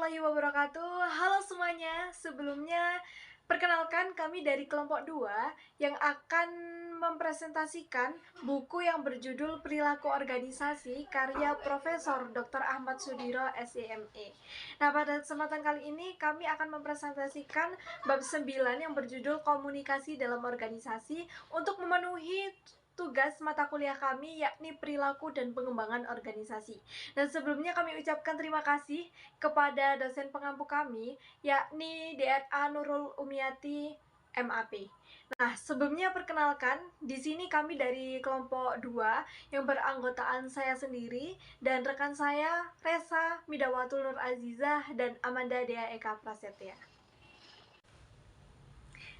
warahmatullahi wabarakatuh. Halo semuanya. Sebelumnya perkenalkan kami dari kelompok 2 yang akan mempresentasikan buku yang berjudul Perilaku Organisasi karya Profesor Dr. Ahmad Sudiro SEME. Nah, pada kesempatan kali ini kami akan mempresentasikan bab 9 yang berjudul Komunikasi dalam Organisasi untuk memenuhi tugas mata kuliah kami, yakni perilaku dan pengembangan organisasi. Dan sebelumnya kami ucapkan terima kasih kepada dosen pengampu kami, yakni DRA Nurul Umiati MAP. Nah, sebelumnya perkenalkan, di sini kami dari kelompok 2 yang beranggotaan saya sendiri dan rekan saya Resa Midawatul Nur Azizah dan Amanda Dea Eka Prasetya.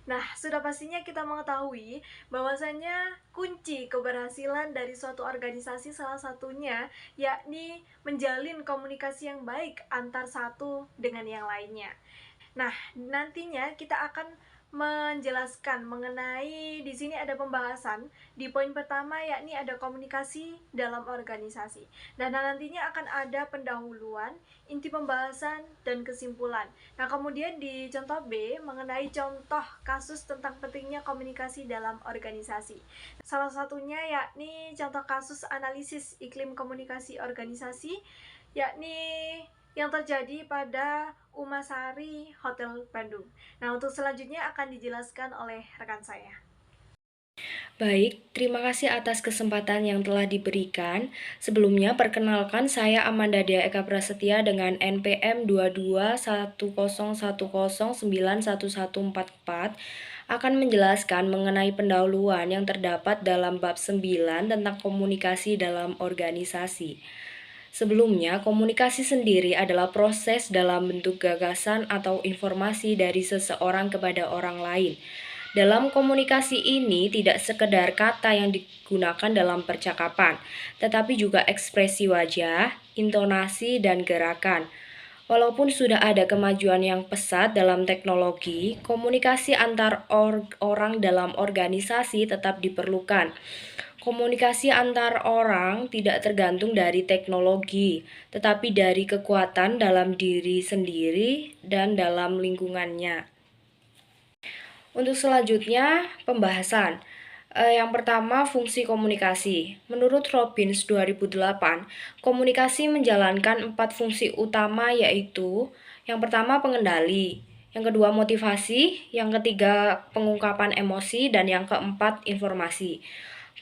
Nah, sudah pastinya kita mengetahui bahwasannya kunci keberhasilan dari suatu organisasi salah satunya yakni menjalin komunikasi yang baik antar satu dengan yang lainnya. Nah, nantinya kita akan menjelaskan mengenai di sini ada pembahasan di poin pertama yakni ada komunikasi dalam organisasi. Dan nantinya akan ada pendahuluan, inti pembahasan dan kesimpulan. Nah, kemudian di contoh B mengenai contoh kasus tentang pentingnya komunikasi dalam organisasi. Salah satunya yakni contoh kasus analisis iklim komunikasi organisasi yakni yang terjadi pada Umasari Hotel Bandung. Nah, untuk selanjutnya akan dijelaskan oleh rekan saya. Baik, terima kasih atas kesempatan yang telah diberikan. Sebelumnya, perkenalkan saya Amanda Dea Eka Prasetya dengan NPM 221010911144 akan menjelaskan mengenai pendahuluan yang terdapat dalam bab 9 tentang komunikasi dalam organisasi. Sebelumnya, komunikasi sendiri adalah proses dalam bentuk gagasan atau informasi dari seseorang kepada orang lain. Dalam komunikasi ini tidak sekedar kata yang digunakan dalam percakapan, tetapi juga ekspresi wajah, intonasi, dan gerakan. Walaupun sudah ada kemajuan yang pesat dalam teknologi, komunikasi antar orang dalam organisasi tetap diperlukan. Komunikasi antar orang tidak tergantung dari teknologi, tetapi dari kekuatan dalam diri sendiri dan dalam lingkungannya. Untuk selanjutnya, pembahasan. Yang pertama, fungsi komunikasi. Menurut Robbins 2008, komunikasi menjalankan 4 fungsi utama yaitu yang pertama pengendali, yang kedua motivasi, yang ketiga pengungkapan emosi, dan yang keempat informasi.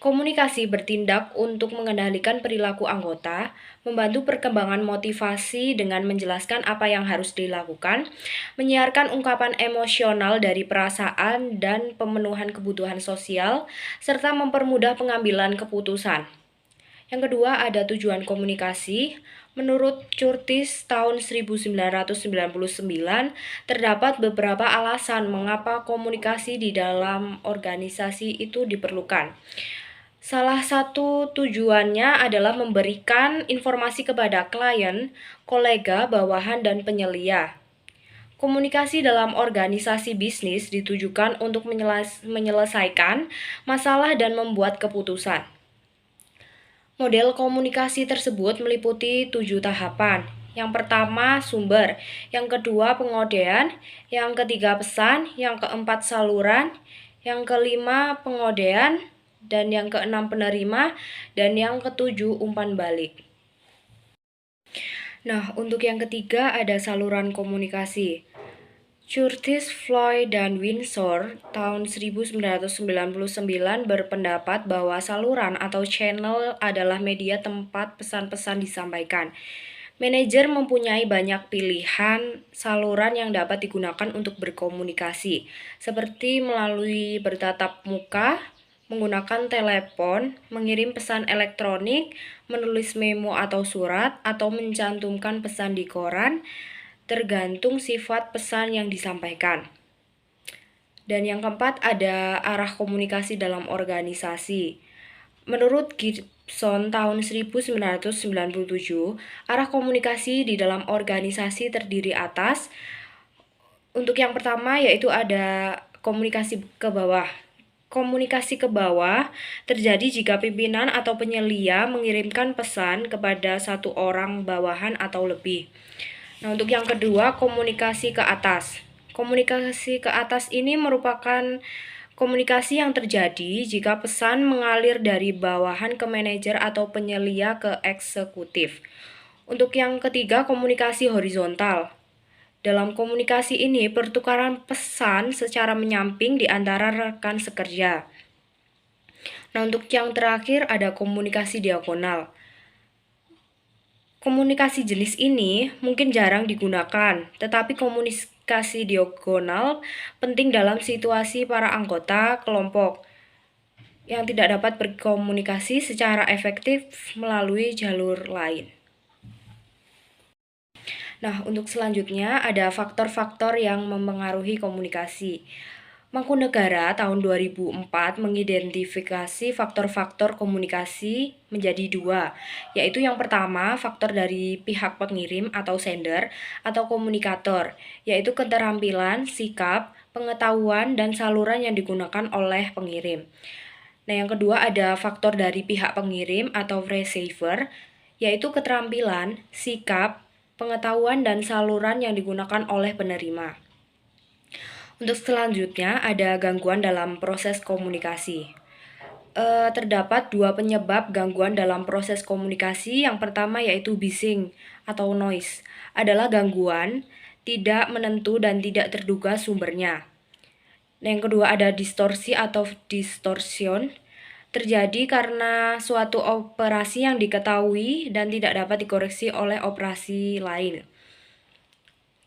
Komunikasi bertindak untuk mengendalikan perilaku anggota, membantu perkembangan motivasi dengan menjelaskan apa yang harus dilakukan, menyiarkan ungkapan emosional dari perasaan dan pemenuhan kebutuhan sosial, serta mempermudah pengambilan keputusan. Yang kedua ada tujuan komunikasi. Menurut Curtis tahun 1999, terdapat beberapa alasan mengapa komunikasi di dalam organisasi itu diperlukan. Salah satu tujuannya adalah memberikan informasi kepada klien, kolega, bawahan, dan penyelia. Komunikasi dalam organisasi bisnis ditujukan untuk menyelesaikan masalah dan membuat keputusan. Model komunikasi tersebut meliputi 7 tahapan. Yang pertama, sumber. Yang kedua, pengodean. Yang ketiga, pesan. Yang keempat, saluran. Yang kelima, pengodean. Dan yang keenam, penerima. Dan yang ketujuh, umpan balik. Nah, untuk yang ketiga ada saluran komunikasi. Curtis, Floyd, dan Windsor tahun 1999 berpendapat bahwa saluran atau channel adalah media tempat pesan-pesan disampaikan. Manajer mempunyai banyak pilihan saluran yang dapat digunakan untuk berkomunikasi, seperti melalui bertatap muka, menggunakan telepon, mengirim pesan elektronik, menulis memo atau surat, atau mencantumkan pesan di koran, tergantung sifat pesan yang disampaikan. Dan yang keempat ada arah komunikasi dalam organisasi. Menurut Gibson tahun 1997, arah komunikasi di dalam organisasi terdiri atas. Untuk yang pertama yaitu ada komunikasi ke bawah. Komunikasi ke bawah terjadi jika pimpinan atau penyelia mengirimkan pesan kepada satu orang bawahan atau lebih. Nah, untuk yang kedua, komunikasi ke atas. Komunikasi ke atas ini merupakan komunikasi yang terjadi jika pesan mengalir dari bawahan ke manajer atau penyelia ke eksekutif. Untuk yang ketiga, komunikasi horizontal. Dalam komunikasi ini, pertukaran pesan secara menyamping di antara rekan sekerja. Nah, untuk yang terakhir ada komunikasi diagonal. Komunikasi jenis ini mungkin jarang digunakan, tetapi komunikasi diagonal penting dalam situasi para anggota kelompok yang tidak dapat berkomunikasi secara efektif melalui jalur lain. Nah, untuk selanjutnya ada faktor-faktor yang mempengaruhi komunikasi. Mangkunegara tahun 2004 mengidentifikasi faktor-faktor komunikasi menjadi dua, yaitu yang pertama faktor dari pihak pengirim atau sender atau komunikator, yaitu keterampilan, sikap, pengetahuan, dan saluran yang digunakan oleh pengirim. Nah, yang kedua ada faktor dari pihak pengirim atau receiver, yaitu keterampilan, sikap, pengetahuan, dan saluran yang digunakan oleh penerima. Untuk selanjutnya ada gangguan dalam proses komunikasi. Terdapat dua penyebab gangguan dalam proses komunikasi. Yang pertama yaitu bising atau noise, adalah gangguan tidak menentu dan tidak terduga sumbernya. Yang kedua ada distorsi atau distortion, terjadi karena suatu operasi yang diketahui dan tidak dapat dikoreksi oleh operasi lain.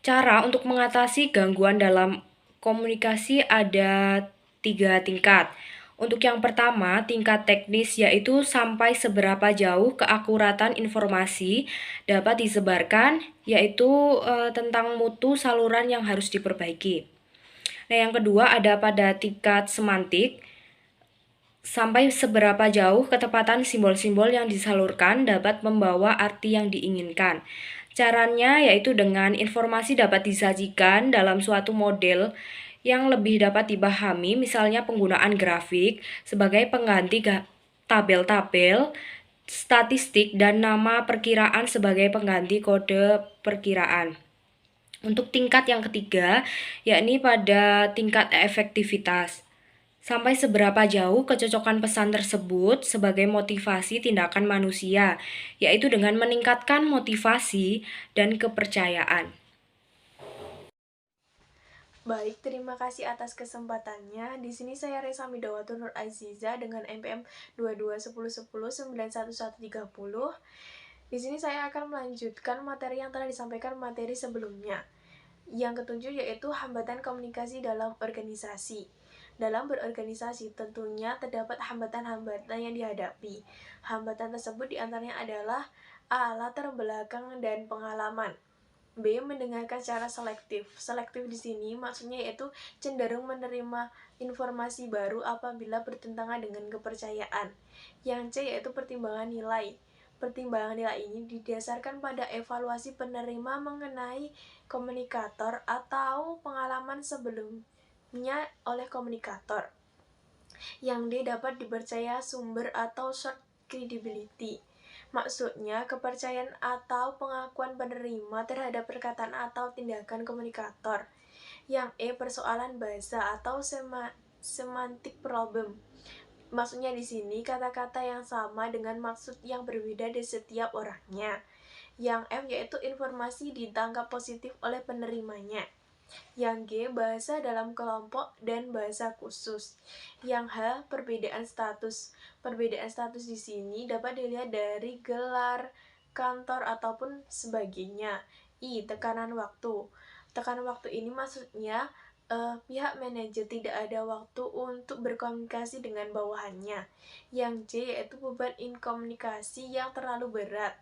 Cara untuk mengatasi gangguan dalam komunikasi ada 3 tingkat. Untuk yang pertama, tingkat teknis yaitu sampai seberapa jauh keakuratan informasi dapat disebarkan, yaitu tentang mutu saluran yang harus diperbaiki. Nah, yang kedua ada pada tingkat semantik, sampai seberapa jauh ketepatan simbol-simbol yang disalurkan dapat membawa arti yang diinginkan. Caranya yaitu dengan informasi dapat disajikan dalam suatu model yang lebih dapat dipahami, misalnya penggunaan grafik sebagai pengganti tabel-tabel, statistik, dan nama perkiraan sebagai pengganti kode perkiraan. Untuk tingkat yang ketiga, yakni pada tingkat efektivitas. Sampai seberapa jauh kecocokan pesan tersebut sebagai motivasi tindakan manusia, yaitu dengan meningkatkan motivasi dan kepercayaan. Baik, terima kasih atas kesempatannya. Di sini saya Resa Midawati Nur Aziza dengan NPM 221010911130. Di sini saya akan melanjutkan materi yang telah disampaikan materi sebelumnya. Yang ketujuh yaitu hambatan komunikasi dalam organisasi. Dalam berorganisasi tentunya terdapat hambatan-hambatan yang dihadapi. Hambatan tersebut diantaranya adalah A. Latar belakang dan pengalaman. B. Mendengarkan secara selektif. Selektif di sini maksudnya yaitu cenderung menerima informasi baru apabila bertentangan dengan kepercayaan. Yang C yaitu pertimbangan nilai. Pertimbangan nilai ini didasarkan pada evaluasi penerima mengenai komunikator atau pengalaman sebelumnya oleh komunikator. Yang D dapat dipercaya sumber atau short credibility. Maksudnya, kepercayaan atau pengakuan penerima terhadap perkataan atau tindakan komunikator. Yang E, persoalan bahasa atau semantic problem. Maksudnya di sini kata-kata yang sama dengan maksud yang berbeda di setiap orangnya. Yang F yaitu informasi ditangkap positif oleh penerimanya. Yang G, bahasa dalam kelompok dan bahasa khusus. Yang H, perbedaan status. Perbedaan status di sini dapat dilihat dari gelar, kantor, ataupun sebagainya. I, tekanan waktu. Tekanan waktu ini maksudnya pihak manajer tidak ada waktu untuk berkomunikasi dengan bawahannya. Yang J yaitu beban inkomunikasi yang terlalu berat.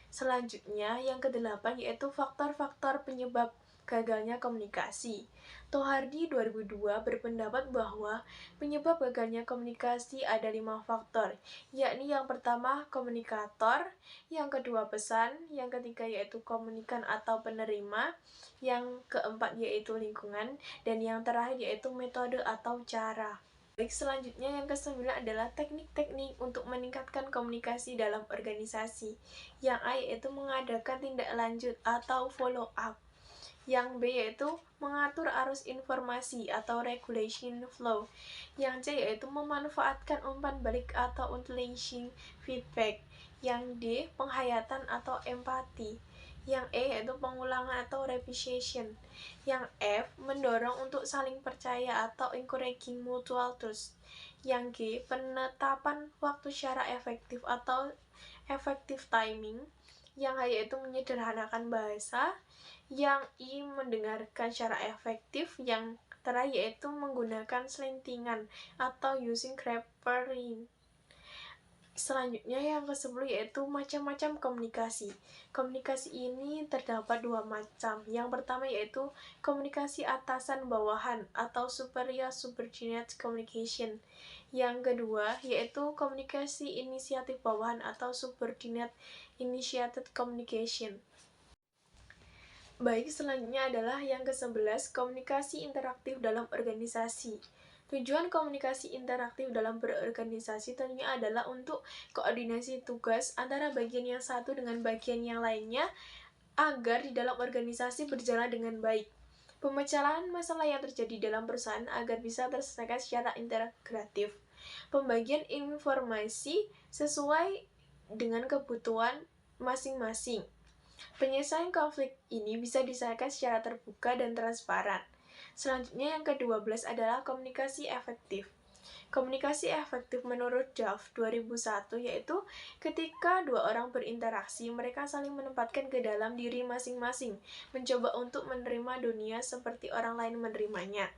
Selanjutnya, yang kedelapan yaitu faktor-faktor penyebab gagalnya komunikasi. Tohardi 2002 berpendapat bahwa penyebab gagalnya komunikasi ada 5 faktor, yakni yang pertama komunikator, yang kedua pesan, yang ketiga yaitu komunikan atau penerima, yang keempat yaitu lingkungan, dan yang terakhir yaitu metode atau cara. Baik, selanjutnya yang ke-9 adalah teknik-teknik untuk meningkatkan komunikasi dalam organisasi. Yang A yaitu mengadakan tindak lanjut atau follow up. Yang B yaitu mengatur arus informasi atau regulation flow. Yang C yaitu memanfaatkan umpan balik atau unleashing feedback. Yang D penghayatan atau empati. Yang E yaitu pengulangan atau repetition. Yang F mendorong untuk saling percaya atau encouraging mutual trust. Yang G penetapan waktu secara efektif atau effective timing. Yang H yaitu menyederhanakan bahasa. Yang I mendengarkan secara efektif. Yang terakhir yaitu menggunakan selentingan atau using grammar. Selanjutnya yang ke-10 yaitu macam-macam komunikasi. Komunikasi ini terdapat dua macam. Yang pertama yaitu komunikasi atasan bawahan atau superior subordinate communication. Yang kedua yaitu komunikasi inisiatif bawahan atau subordinate initiated communication. Baik, selanjutnya adalah yang ke-11, komunikasi interaktif dalam organisasi. Tujuan komunikasi interaktif dalam berorganisasi tentunya adalah untuk koordinasi tugas antara bagian yang satu dengan bagian yang lainnya agar di dalam organisasi berjalan dengan baik. Pemecahan masalah yang terjadi dalam perusahaan agar bisa terselesaikan secara integratif. Pembagian informasi sesuai dengan kebutuhan masing-masing. Penyelesaian konflik ini bisa diselesaikan secara terbuka dan transparan. Selanjutnya yang ke-12 adalah komunikasi efektif. Komunikasi efektif menurut Duff 2001 yaitu ketika dua orang berinteraksi, mereka saling menempatkan ke dalam diri masing-masing, mencoba untuk menerima dunia seperti orang lain menerimanya,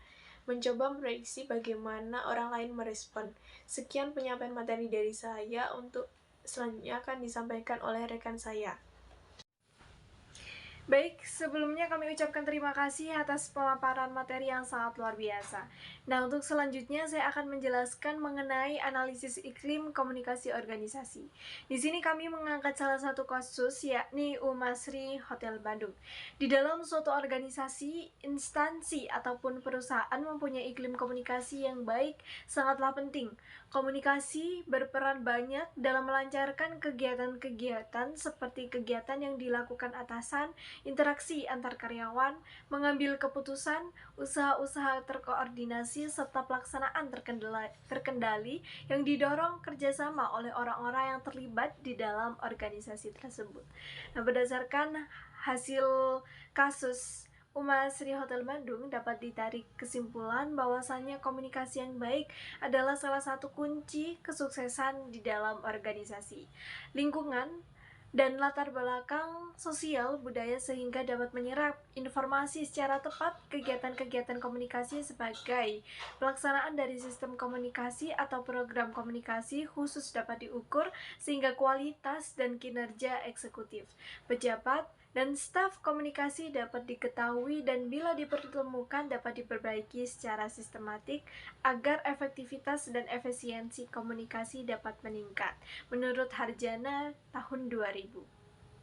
mencoba memprediksi bagaimana orang lain merespon. Sekian penyampaian materi dari saya, untuk selanjutnya akan disampaikan oleh rekan saya. Baik, sebelumnya kami ucapkan terima kasih atas pemaparan materi yang sangat luar biasa. Nah, untuk selanjutnya saya akan menjelaskan mengenai analisis iklim komunikasi organisasi. Di sini kami mengangkat salah satu kasus, yakni Umasri Hotel Bandung. Di dalam suatu organisasi, instansi, ataupun perusahaan mempunyai iklim komunikasi yang baik sangatlah penting. Komunikasi berperan banyak dalam melancarkan kegiatan-kegiatan seperti kegiatan yang dilakukan atasan, interaksi antar karyawan, mengambil keputusan, usaha-usaha terkoordinasi, serta pelaksanaan terkendali yang didorong kerjasama oleh orang-orang yang terlibat di dalam organisasi tersebut. Nah, berdasarkan hasil kasus Umasri Hotel Bandung dapat ditarik kesimpulan bahwasannya komunikasi yang baik adalah salah satu kunci kesuksesan di dalam organisasi. Lingkungan dan latar belakang sosial budaya sehingga dapat menyerap informasi secara tepat. Kegiatan-kegiatan komunikasi sebagai pelaksanaan dari sistem komunikasi atau program komunikasi khusus dapat diukur sehingga kualitas dan kinerja eksekutif, pejabat, dan staf komunikasi dapat diketahui dan bila dipertemukan dapat diperbaiki secara sistematik agar efektivitas dan efisiensi komunikasi dapat meningkat menurut Harjana tahun 2000.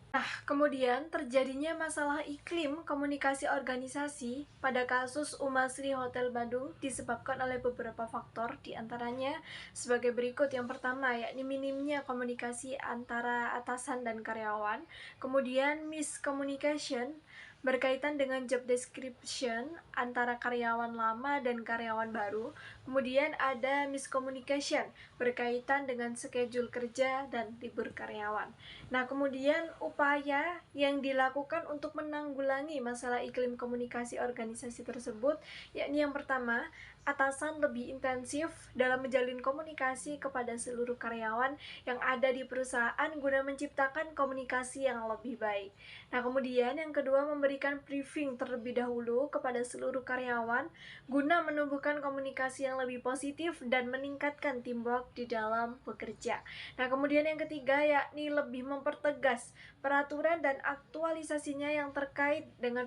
Nah, kemudian terjadinya masalah iklim komunikasi organisasi pada kasus Umasri Hotel Bandung disebabkan oleh beberapa faktor, diantaranya sebagai berikut. Yang pertama, yakni minimnya komunikasi antara atasan dan karyawan. Kemudian miscommunication berkaitan dengan job description antara karyawan lama dan karyawan baru. Kemudian ada miscommunication berkaitan dengan schedule kerja dan libur karyawan. Nah, kemudian upaya yang dilakukan untuk menanggulangi masalah iklim komunikasi organisasi tersebut, yakni yang pertama, atasan lebih intensif dalam menjalin komunikasi kepada seluruh karyawan yang ada di perusahaan guna menciptakan komunikasi yang lebih baik. Nah, kemudian yang kedua, memberikan briefing terlebih dahulu kepada seluruh karyawan guna menumbuhkan komunikasi yang lebih positif dan meningkatkan teamwork di dalam bekerja. Nah, kemudian yang ketiga, yakni lebih mempertegas peraturan dan aktualisasinya yang terkait dengan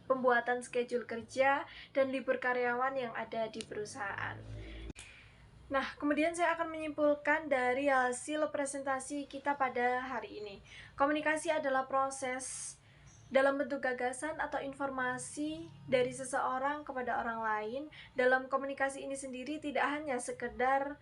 pembuatan schedule kerja dan libur karyawan yang ada di perusahaan. Nah, kemudian saya akan menyimpulkan dari hasil presentasi kita pada hari ini. Komunikasi adalah proses dalam bentuk gagasan atau informasi dari seseorang kepada orang lain. Dalam komunikasi ini sendiri tidak hanya sekedar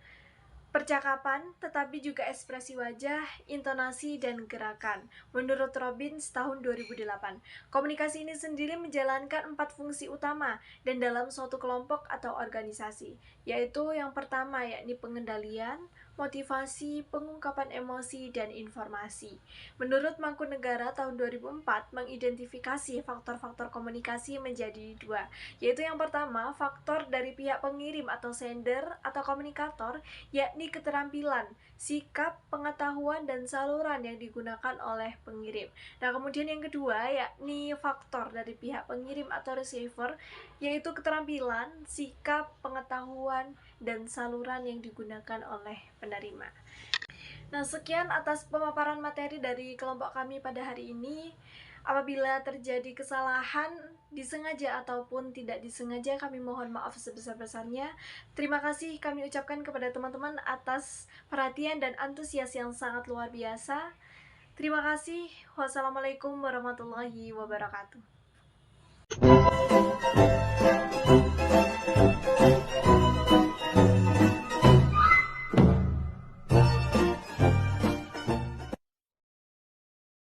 percakapan, tetapi juga ekspresi wajah, intonasi, dan gerakan. Menurut Robbins tahun 2008, komunikasi ini sendiri menjalankan 4 fungsi utama dan dalam suatu kelompok atau organisasi, yaitu yang pertama yakni pengendalian, motivasi, pengungkapan emosi, dan informasi. Menurut Mangkunegara tahun 2004 mengidentifikasi faktor-faktor komunikasi menjadi 2, yaitu yang pertama faktor dari pihak pengirim atau sender atau komunikator, yakni keterampilan, sikap, pengetahuan, dan saluran yang digunakan oleh pengirim. Nah, kemudian yang kedua yakni faktor dari pihak pengirim atau receiver, yaitu keterampilan, sikap, pengetahuan, dan saluran yang digunakan oleh penerima. Nah, sekian atas pemaparan materi dari kelompok kami pada hari ini. Apabila terjadi kesalahan disengaja ataupun tidak disengaja, kami mohon maaf sebesar-besarnya. Terima kasih kami ucapkan kepada teman-teman atas perhatian dan antusias yang sangat luar biasa. Terima kasih. Wassalamualaikum warahmatullahi wabarakatuh.